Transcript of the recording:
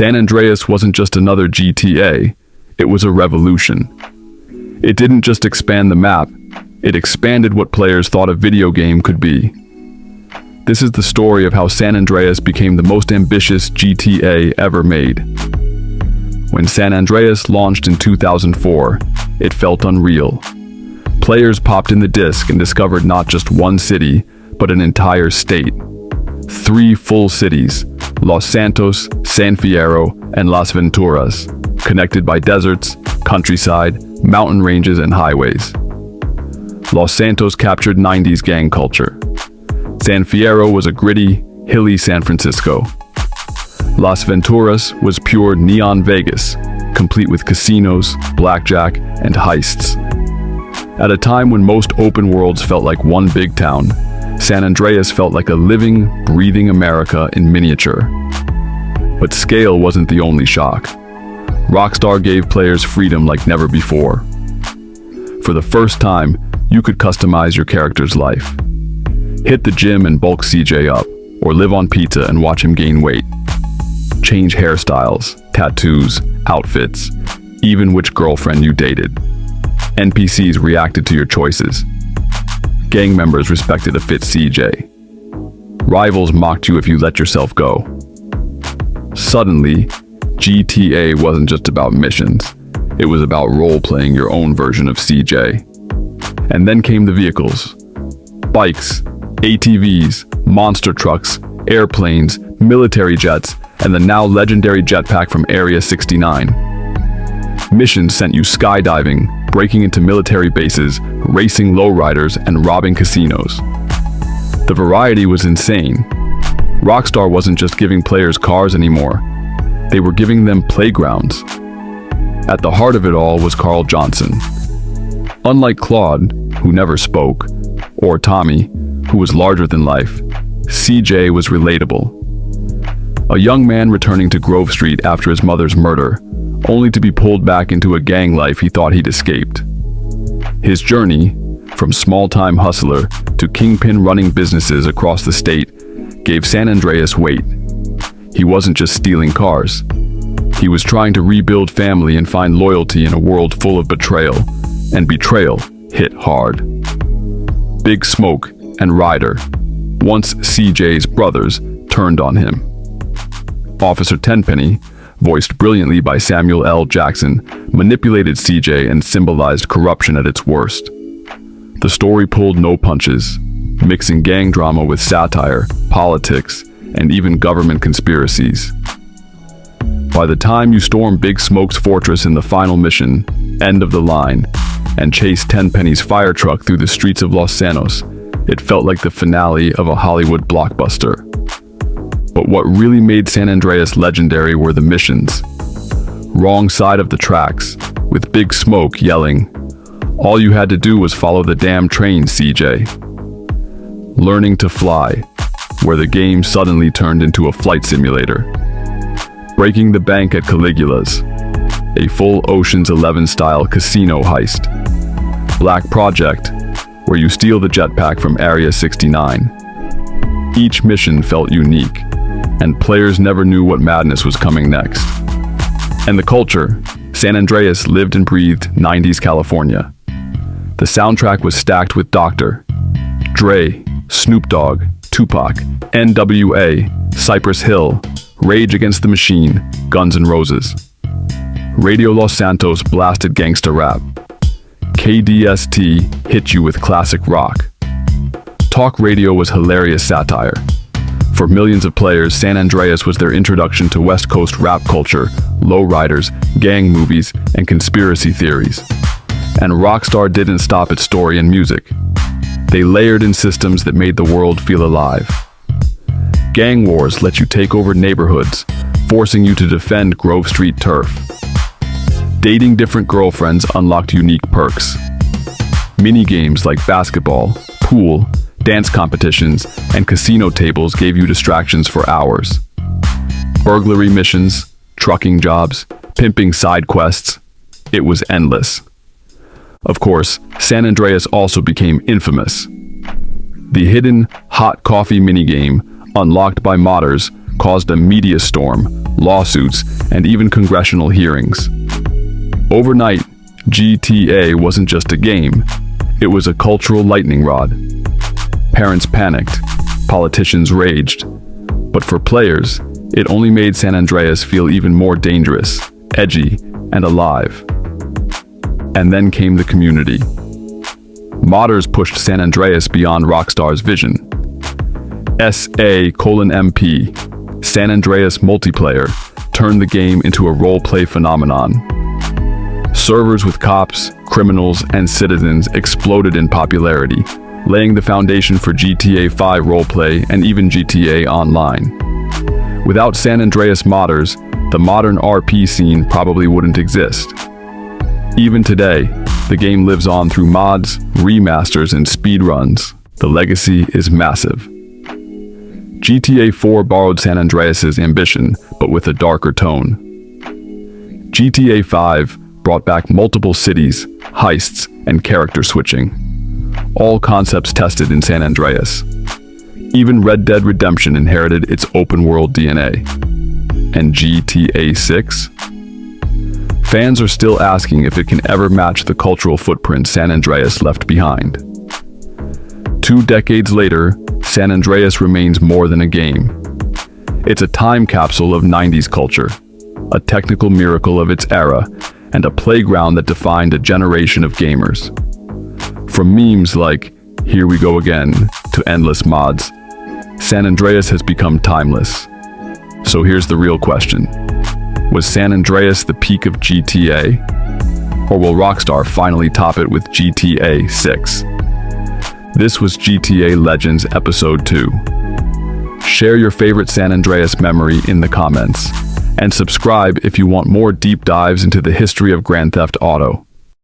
San Andreas wasn't just another GTA, it was a revolution. It didn't just expand the map, it expanded what players thought a video game could be. This is the story of how San Andreas became the most ambitious GTA ever made. When San Andreas launched in 2004, it felt unreal. Players popped in the disc and discovered not just one city, but an entire state. 3 full cities, Los Santos, San Fierro, and Las Venturas, connected by deserts, countryside, mountain ranges, and highways. Los Santos captured 90s gang culture. San Fierro was a gritty, hilly San Francisco. Las Venturas was pure neon Vegas, complete with casinos, blackjack, and heists. At a time when most open worlds felt like one big town, San Andreas felt like a living, breathing America in miniature. But scale wasn't the only shock. Rockstar gave players freedom like never before. For the first time, you could customize your character's life. Hit the gym and bulk CJ up, or live on pizza and watch him gain weight. Change hairstyles, tattoos, outfits, even which girlfriend you dated. NPCs reacted to your choices. Gang members respected a fit CJ. Rivals mocked you if you let yourself go. Suddenly, GTA wasn't just about missions. It was about role-playing your own version of CJ. And then came the vehicles. Bikes, ATVs, monster trucks, airplanes, military jets, and the now legendary jetpack from Area 69. Missions sent you skydiving, breaking into military bases, racing lowriders, and robbing casinos. The variety was insane. Rockstar wasn't just giving players cars anymore. They were giving them playgrounds. At the heart of it all was Carl Johnson. Unlike Claude, who never spoke, or Tommy, who was larger than life, CJ was relatable. A young man returning to Grove Street after his mother's murder, only to be pulled back into a gang life he thought he'd escaped. His journey, from small-time hustler to kingpin running businesses across the state, gave San Andreas weight. He wasn't just stealing cars. He was trying to rebuild family and find loyalty in a world full of betrayal, and betrayal hit hard. Big Smoke and Ryder, once CJ's brothers, turned on him. Officer Tenpenny, voiced brilliantly by Samuel L. Jackson, manipulated CJ and symbolized corruption at its worst. The story pulled no punches, mixing gang drama with satire, politics, and even government conspiracies. By the time you storm Big Smoke's fortress in the final mission, End of the Line, and chase Tenpenny's fire truck through the streets of Los Santos, it felt like the finale of a Hollywood blockbuster. But what really made San Andreas legendary were the missions. Wrong side of the tracks, with Big Smoke yelling, "All you had to do was follow the damn train, CJ." Learning to Fly, where the game suddenly turned into a flight simulator. Breaking the Bank at Caligula's, a full Ocean's 11-style casino heist. Black Project, where you steal the jetpack from Area 69. Each mission felt unique, and players never knew what madness was coming next. And the culture, San Andreas lived and breathed 90s California. The soundtrack was stacked with Dr. Dre, Snoop Dogg, Tupac, NWA, Cypress Hill, Rage Against the Machine, Guns N' Roses. Radio Los Santos blasted gangsta rap. KDST hit you with classic rock. Talk radio was hilarious satire. For millions of players, San Andreas was their introduction to West Coast rap culture, lowriders, gang movies, and conspiracy theories. And Rockstar didn't stop its story and music. They layered in systems that made the world feel alive. Gang wars let you take over neighborhoods, forcing you to defend Grove Street turf. Dating different girlfriends unlocked unique perks. Mini-games like basketball, pool, dance competitions, and casino tables gave you distractions for hours. Burglary missions, trucking jobs, pimping side quests. It was endless. Of course, San Andreas also became infamous. The hidden hot coffee minigame, unlocked by modders, caused a media storm, lawsuits, and even congressional hearings. Overnight, GTA wasn't just a game, it was a cultural lightning rod. Parents panicked, politicians raged, but for players, it only made San Andreas feel even more dangerous, edgy, and alive. And then came the community. Modders pushed San Andreas beyond Rockstar's vision. SA:MP, San Andreas multiplayer, turned the game into a role-play phenomenon. Servers with cops, criminals, and citizens exploded in popularity, laying the foundation for GTA 5 roleplay and even GTA Online. Without San Andreas modders, the modern RP scene probably wouldn't exist. Even today, the game lives on through mods, remasters, and speedruns. The legacy is massive. GTA 4 borrowed San Andreas' ambition, but with a darker tone. GTA 5 brought back multiple cities, heists, and character switching. All concepts tested in San Andreas. Even Red Dead Redemption inherited its open-world DNA. And GTA 6? Fans are still asking if it can ever match the cultural footprint San Andreas left behind. 2 decades later, San Andreas remains more than a game. It's a time capsule of 90s culture, a technical miracle of its era, and a playground that defined a generation of gamers. From memes like, "Here we go again," to endless mods, San Andreas has become timeless. So here's the real question. Was San Andreas the peak of GTA? Or will Rockstar finally top it with GTA 6? This was GTA Legends Episode 2. Share your favorite San Andreas memory in the comments, and subscribe if you want more deep dives into the history of Grand Theft Auto.